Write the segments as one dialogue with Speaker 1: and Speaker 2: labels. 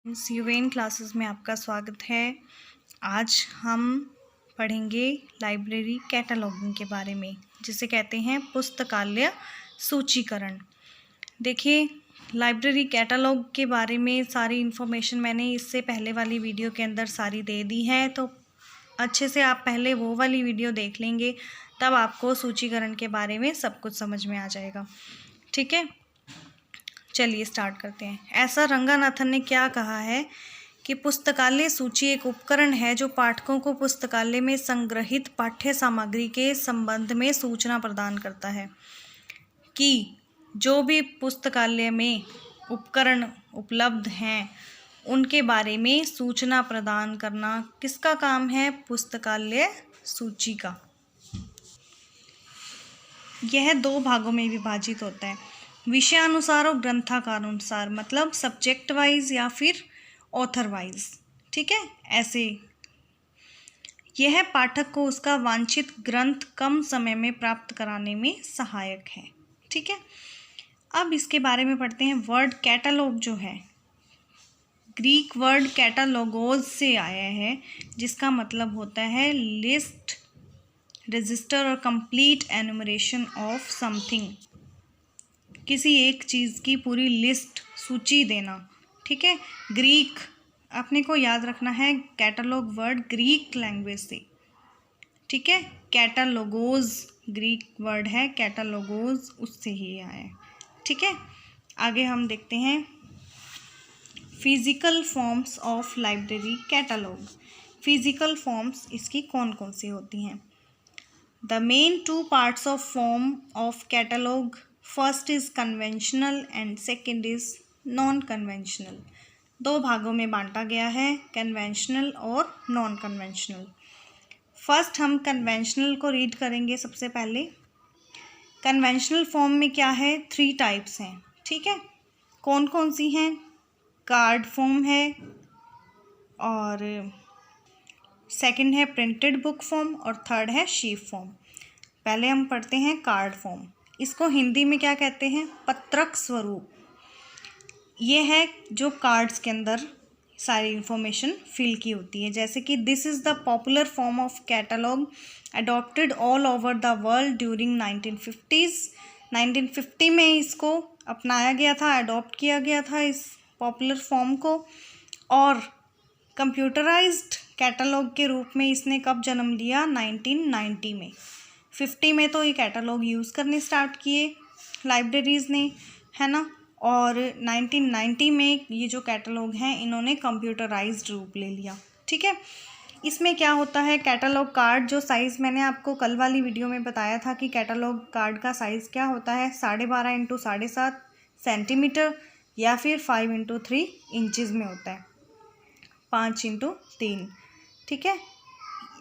Speaker 1: यूवेन classes में आपका स्वागत है। आज हम पढ़ेंगे लाइब्रेरी कैटलॉगिंग के बारे में, जिसे कहते हैं पुस्तकालय सूचीकरण। देखिए, लाइब्रेरी कैटलॉग के बारे में सारी इन्फॉर्मेशन मैंने इससे पहले वाली वीडियो के अंदर सारी दे दी है, तो अच्छे से आप पहले वो वाली वीडियो देख लेंगे, तब आपको सूचीकरण के बारे में सब कुछ समझ में आ जाएगा। ठीक है, चलिए स्टार्ट करते हैं। ऐसा रंगानाथन ने क्या कहा है कि पुस्तकालय सूची एक उपकरण है जो पाठकों को पुस्तकालय में संग्रहित पाठ्य सामग्री के संबंध में सूचना प्रदान करता है। कि जो भी पुस्तकालय में उपकरण उपलब्ध हैं उनके बारे में सूचना प्रदान करना किसका काम है? पुस्तकालय सूची का। यह दो भागों में विभाजित होता है, विषयानुसार और ग्रंथाकार अनुसार, मतलब सब्जेक्ट वाइज या फिर ऑथर वाइज। ठीक है, ऐसे यह पाठक को उसका वांछित ग्रंथ कम समय में प्राप्त कराने में सहायक है। ठीक है, अब इसके बारे में पढ़ते हैं। वर्ड कैटलॉग जो है, ग्रीक वर्ड कैटालोगोस से आया है, जिसका मतलब होता है लिस्ट, रजिस्टर और कंप्लीट एनुमरेशन ऑफ समथिंग, किसी एक चीज़ की पूरी लिस्ट, सूची देना। ठीक है, ग्रीक अपने को याद रखना है, कैटलॉग वर्ड ग्रीक लैंग्वेज से। ठीक है, कैटालोगोस ग्रीक वर्ड है, कैटालोगोस उससे ही आया है। ठीक है, आगे हम देखते हैं physical forms of library catalogue. Physical forms इसकी कौन कौन सी होती हैं? The main two parts of form of catalog, first is conventional and second is non-conventional। दो भागों में बांटा गया है, कन्वेंशनल और नॉन कन्वेंशनल। फर्स्ट हम कन्वेंशनल को रीड करेंगे सबसे पहले। कन्वेंशनल फॉर्म में क्या है? 3 टाइप्स हैं। ठीक है, कौन कौन सी हैं? कार्ड फॉर्म है, और सेकंड है प्रिंटेड बुक फॉर्म, और थर्ड है शीट फॉर्म। पहले हम पढ़ते हैं कार्ड फॉर्म। इसको हिंदी में क्या कहते हैं? पत्रक स्वरूप। ये है जो कार्ड्स के अंदर सारी इंफॉर्मेशन फिल की होती है, जैसे कि this is the popular form of catalogue adopted all over the world during 1950s। 1950 में इसको अपनाया गया था, अडॉप्ट किया गया था इस पॉपुलर फॉर्म को। और कंप्यूटराइज्ड कैटलॉग के रूप में इसने कब जन्म लिया? 1990 में। 50 में तो ये कैटलॉग यूज़ करने स्टार्ट किए लाइब्रेरीज़ ने, है ना, और 1990 में ये जो कैटलॉग हैं इन्होंने कंप्यूटराइज्ड रूप ले लिया। ठीक है, इसमें क्या होता है? कैटलॉग कार्ड जो साइज़ मैंने आपको कल वाली वीडियो में बताया था कि कैटलॉग कार्ड का साइज़ क्या होता है, 12.5 इंटू 7.5 सेंटीमीटर या फिर 5 इंटू 3 इंचज़ में होता है, 5 इंटू 3। ठीक है,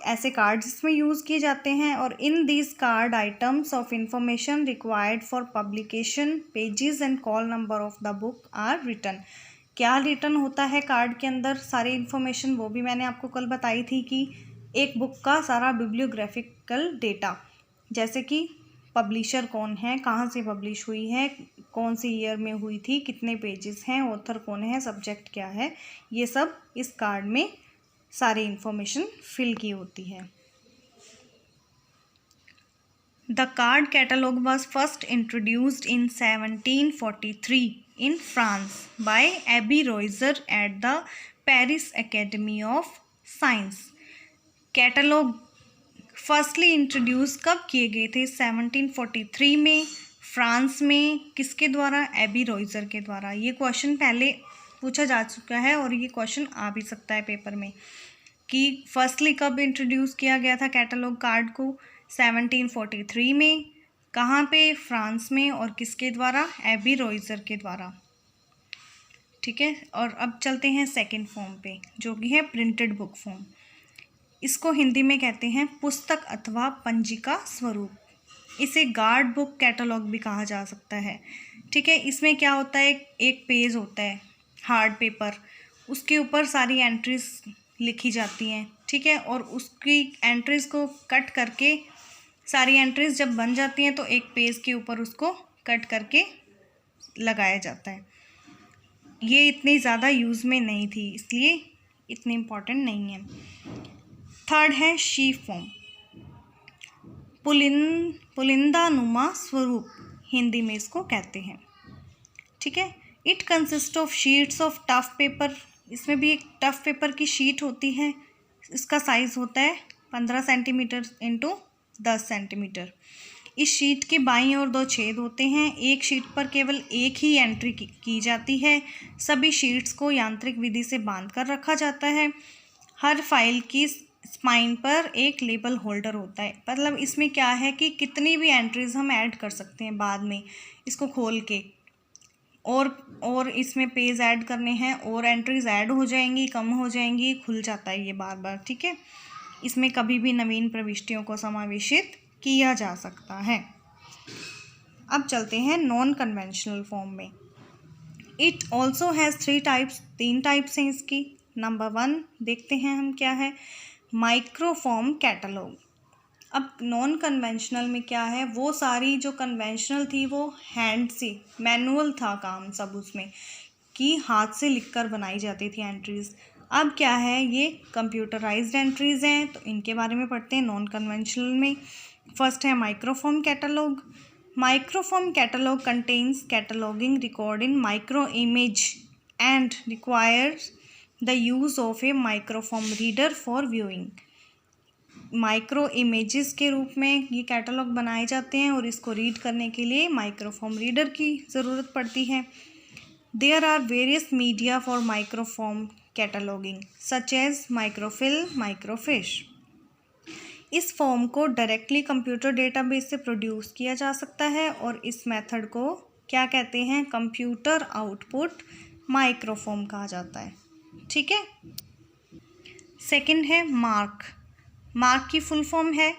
Speaker 1: ऐसे कार्ड्स इसमें यूज़ किए जाते हैं। और in this card items of information required for publication, pages and call number of the book are written. क्या रिटन होता है कार्ड के अंदर? सारी इन्फॉर्मेशन, वो भी मैंने आपको कल बताई थी कि एक बुक का सारा बिब्लियोग्राफिकल डेटा, जैसे कि पब्लिशर कौन है, कहाँ से पब्लिश हुई है, कौन सी ईयर में हुई थी, कितने पेजेस हैं, ऑथर कौन है, सब्जेक्ट क्या है, ये सब इस कार्ड में सारी इंफॉर्मेशन फिल की होती है। The card catalogue was first introduced in 1743 in France by Abbe Rozier at the Paris Academy of Science. Catalogue firstly introduce कब किए गए थे? 1743 में, फ्रांस में। किसके द्वारा? एबी रॉयजर के द्वारा। ये क्वेश्चन पहले पूछा जा चुका है और ये क्वेश्चन आ भी सकता है पेपर में कि फर्स्टली कब इंट्रोड्यूस किया गया था कैटलॉग कार्ड को? 1743 में। कहाँ पे? फ्रांस में। और किसके द्वारा? एबी रॉयजर के द्वारा। ठीक है, और अब चलते हैं सेकंड फॉर्म पे, जो कि है प्रिंटेड बुक फॉर्म। इसको हिंदी में कहते हैं पुस्तक अथवा पंजिका स्वरूप। इसे गार्ड बुक कैटलॉग भी कहा जा सकता है। ठीक है, इसमें क्या होता है? एक पेज होता है हार्ड पेपर, उसके ऊपर सारी एंट्रीज लिखी जाती हैं। ठीक है, और उसकी एंट्रीज को कट करके, सारी एंट्रीज जब बन जाती हैं तो एक पेज के ऊपर उसको कट करके लगाया जाता है। ये इतनी ज़्यादा यूज़ में नहीं थी, इसलिए इतनी इम्पॉर्टेंट नहीं है। थर्ड है शीफ फॉर्म, पुलिंदा नुमा स्वरूप हिंदी में इसको कहते हैं। ठीक है। It consist of sheets of tough paper, इसमें भी एक टफ पेपर की शीट होती है, इसका साइज़ होता है 15 सेंटीमीटर इंटू 10 सेंटीमीटर। इस शीट के बाईं ओर 2 छेद होते हैं, एक शीट पर केवल एक ही एंट्री की जाती है। सभी शीट्स को यांत्रिक विधि से बांध कर रखा जाता है। हर फाइल की स्पाइन पर एक लेबल होल्डर होता है, मतलब इसमें क्या है कि कितनी भी एंट्रीज हम ऐड कर सकते हैं बाद में इसको खोल के, और इसमें पेज ऐड करने हैं और एंट्रीज ऐड हो जाएंगी, कम हो जाएंगी, खुल जाता है ये बार बार। ठीक है। इसमें कभी भी नवीन प्रविष्टियों को समावेशित किया जा सकता है। अब चलते हैं नॉन कन्वेंशनल फॉर्म में। It also has 3 types, 3 types हैं इसकी। नंबर 1 देखते हैं हम क्या है, माइक्रोफॉर्म कैटलॉग। अब नॉन कन्वेंशनल में क्या है, वो सारी जो कन्वेंशनल थी वो हैंड से, मैनुअल था काम सब उसमें, कि हाथ से लिखकर बनाई जाती थी एंट्रीज़। अब क्या है, ये कंप्यूटराइज्ड एंट्रीज़ हैं, तो इनके बारे में पढ़ते हैं नॉन कन्वेंशनल में। फर्स्ट है microform catalogue. Microform catalogue contains cataloguing record in micro image and requires the use of a microform reader for viewing. Micro images के रूप में ये कैटलॉग बनाए जाते हैं और इसको रीड करने के लिए माइक्रोफॉर्म रीडर की ज़रूरत पड़ती है। There are various media for microform cataloguing such as microfilm, microfiche. इस फॉर्म को डायरेक्टली कंप्यूटर डेटाबेस से प्रोड्यूस किया जा सकता है और इस मेथड को क्या कहते हैं, कंप्यूटर आउटपुट माइक्रोफॉर्म कहा जाता है। ठीक है। सेकंड है मार्क। मार्क की फुल फॉर्म है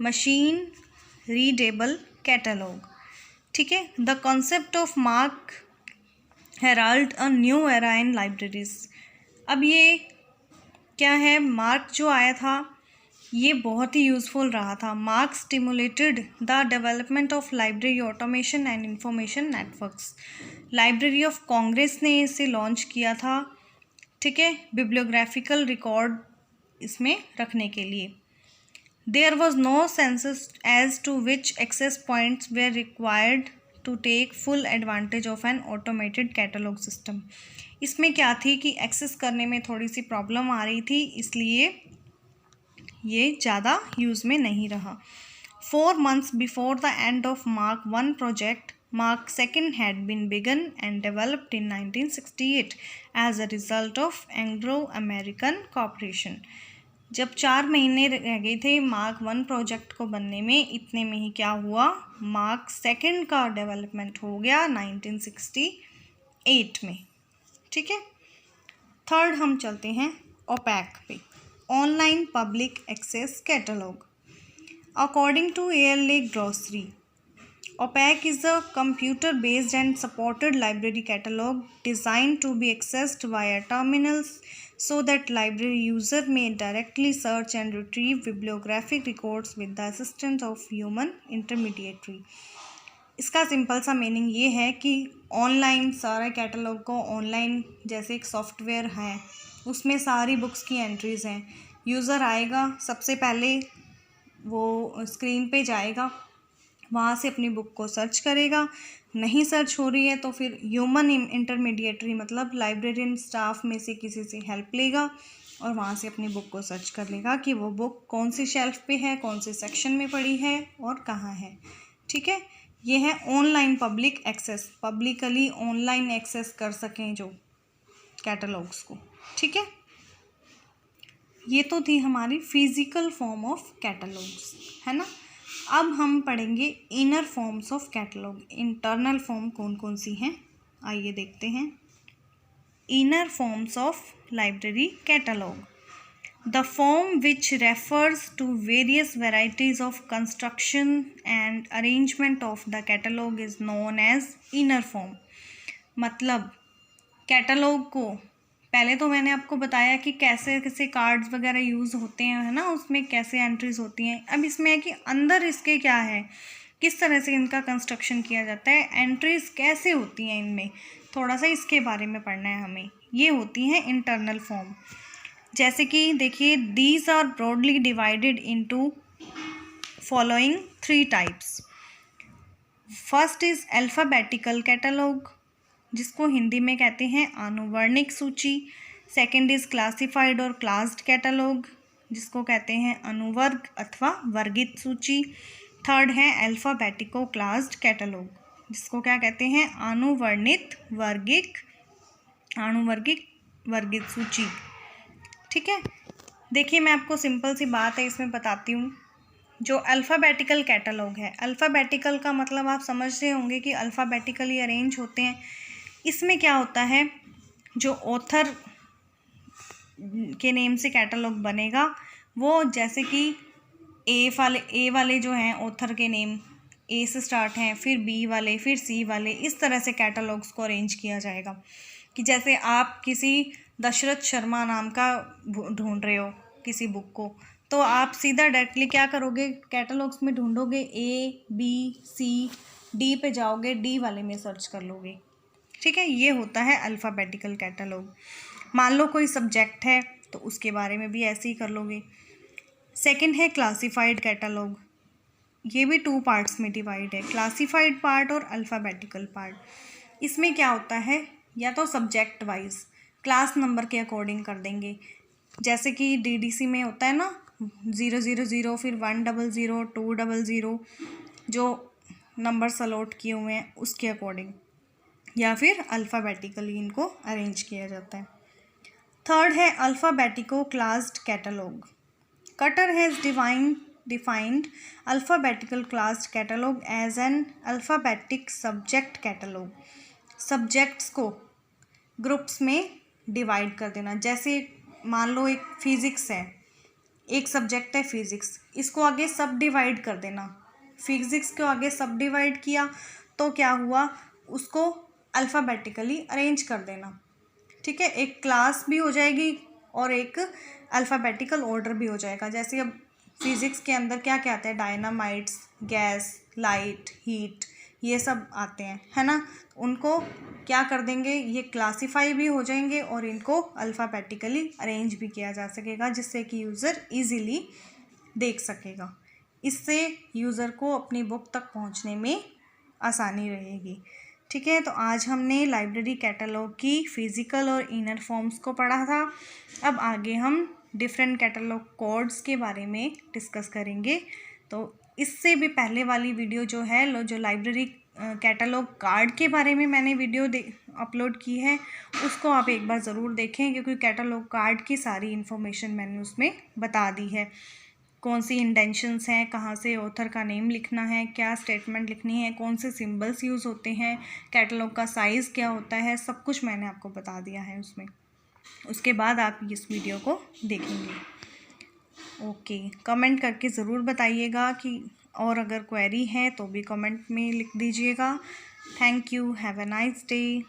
Speaker 1: मशीन रीडेबल कैटलॉग। ठीक है। The concept of mark Herald a new era in libraries. अब ये क्या है, मार्क जो आया था ये बहुत ही यूज़फुल रहा था। Mark stimulated the development of library automation and information networks. Library of Congress ने इसे लॉन्च किया था। ठीक है। बिब्लियोग्राफिकल रिकॉर्ड इसमें रखने के लिए। There was no census as to which access points were required to take full advantage of an automated catalogue system. इसमें क्या थी कि एक्सेस करने में थोड़ी सी प्रॉब्लम आ रही थी, इसलिए ये ज़्यादा यूज़ में नहीं रहा। 4 months before the end of mark 1 project, Mark II had been begun and developed in 1968 as a result of Anglo-American cooperation. जब 4 महीने रह गए थे मार्क 1 प्रोजेक्ट को बनने में, इतने में ही क्या हुआ, मार्क 2 का डेवलपमेंट हो गया 1968 में। ठीक है। थर्ड हम चलते हैं ओपैक पे, online public access catalogue. According to ALA glossary, OPAC is a computer-based and supported library catalog designed to be accessed via terminals so that library user may directly search and retrieve bibliographic records with the assistance of human intermediary. इसका simple सा meaning ये है कि online सारा catalogue को, online जैसे एक software है उसमें सारी बुक्स की एंट्रीज़ हैं। यूज़र आएगा, सबसे पहले वो स्क्रीन पे जाएगा, वहाँ से अपनी बुक को सर्च करेगा, नहीं सर्च हो रही है तो फिर ह्यूमन इंटरमीडिएटरी मतलब लाइब्रेरियन स्टाफ में से किसी से हेल्प लेगा और वहाँ से अपनी बुक को सर्च कर लेगा कि वो बुक कौन सी शेल्फ पे है, कौन से सेक्शन में पड़ी है और कहाँ है। ठीक है। ये है online public access, publicly online access कर सकें जो कैटलॉग्स को। ठीक है। ये तो थी हमारी फिजिकल फॉर्म ऑफ कैटलॉग्स, है ना। अब हम पढ़ेंगे inner forms of catalogue. Internal form कौन कौन सी हैं, आइए देखते हैं। Inner forms of library catalogue, the form which refers to various varieties of construction and arrangement of the catalogue is known as inner form. मतलब कैटलॉग को, पहले तो मैंने आपको बताया कि कैसे कैसे कार्ड्स वगैरह यूज़ होते हैं, है ना, उसमें कैसे एंट्रीज होती हैं। अब इसमें है कि अंदर इसके क्या है, किस तरह से इनका कंस्ट्रक्शन किया जाता है, एंट्रीज कैसे होती हैं इनमें, थोड़ा सा इसके बारे में पढ़ना है हमें। ये होती हैं इंटरनल फॉर्म। जैसे कि देखिए, these are broadly divided into following 3 types. First is alphabetical catalogue, जिसको हिंदी में कहते हैं आनुवर्णिक सूची। सेकंड इज क्लासिफाइड और क्लास्ड कैटलॉग, जिसको कहते हैं अनुवर्ग अथवा वर्गित सूची। थर्ड है अल्फ़ाबेटिको क्लास्ड कैटलॉग, जिसको क्या कहते हैं आनुवर्णित आनुवर्गिक वर्गित सूची। ठीक है, देखिए मैं आपको सिंपल सी बात है इसमें बताती हूँ। जो अल्फ़ाबेटिकल कैटलॉग है, अल्फ़ाबेटिकल का मतलब आप समझ रहे होंगे कि अल्फ़ाबेटिकली अरेंज होते हैं। इसमें क्या होता है, जो ऑथर के नेम से कैटलॉग बनेगा वो, जैसे कि ए वाले जो हैं ऑथर के नेम ए से स्टार्ट हैं, फिर बी वाले, फिर सी वाले, इस तरह से कैटलॉग्स को अरेंज किया जाएगा। कि जैसे आप किसी दशरथ शर्मा नाम का ढूंढ रहे हो किसी बुक को, तो आप सीधा डायरेक्टली क्या करोगे, कैटलॉग्स में ढूंढोगे, ए बी सी डी पे जाओगे, डी वाले में सर्च कर लोगे। ठीक है, ये होता है अल्फ़ाबेटिकल कैटलॉग। मान लो कोई सब्जेक्ट है तो उसके बारे में भी ऐसे ही कर लोगे। सेकंड है क्लासिफाइड कैटलॉग। ये भी 2 पार्ट्स में डिवाइड है, क्लासिफाइड पार्ट और अल्फ़ाबेटिकल पार्ट। इसमें क्या होता है, या तो सब्जेक्ट वाइज क्लास नंबर के अकॉर्डिंग कर देंगे, जैसे कि डीडीसी में होता है ना 000, फिर 100, 200, जो नंबर्स अलॉट किए हुए हैं उसके अकॉर्डिंग, या फिर अल्फ़ाबेटिकली इनको अरेंज किया जाता है। थर्ड है alphabetico classed catalogue. Cutter has defined alphabetical classed catalogue as an alphabetic subject catalogue. Subjects को ग्रुप्स में डिवाइड कर देना। जैसे मान लो एक फिज़िक्स है, एक सब्जेक्ट है फिज़िक्स, इसको आगे सब डिवाइड कर देना। फिज़िक्स को आगे सब डिवाइड किया तो क्या हुआ, उसको अल्फ़ाबेटिकली अरेंज कर देना। ठीक है, एक क्लास भी हो जाएगी और एक अल्फ़ाबेटिकल ऑर्डर भी हो जाएगा। जैसे अब फिज़िक्स के अंदर क्या क्या आता है, डायनामाइट्स, गैस, लाइट, हीट, ये सब आते हैं, है ना। उनको क्या कर देंगे, ये क्लासीफाई भी हो जाएंगे और इनको अल्फ़ाबेटिकली अरेंज भी किया जा सकेगा, जिससे कि यूज़र इजीली देख सकेगा। इससे यूज़र को अपनी बुक तक पहुंचने में आसानी रहेगी। ठीक है, तो आज हमने लाइब्रेरी कैटलॉग की फिज़िकल और इनर फॉर्म्स को पढ़ा था। अब आगे हम डिफरेंट कैटलॉग कोड्स के बारे में डिस्कस करेंगे। तो इससे भी पहले वाली वीडियो जो है, जो लाइब्रेरी कैटलॉग कार्ड के बारे में मैंने वीडियो अपलोड की है, उसको आप एक बार ज़रूर देखें, क्योंकि कैटलॉग कार्ड की सारी इन्फॉर्मेशन मैंने उसमें बता दी है। कौन सी इंडेंशंस हैं, कहाँ से ऑथर का नेम लिखना है, क्या स्टेटमेंट लिखनी है, कौन से सिंबल्स यूज़ होते हैं, कैटलॉग का साइज़ क्या होता है, सब कुछ मैंने आपको बता दिया है उसमें। उसके बाद आप इस वीडियो को देखेंगे। ओके, कमेंट करके ज़रूर बताइएगा कि, और अगर क्वेरी है तो भी कमेंट में लिख दीजिएगा। Thank you, have a nice day.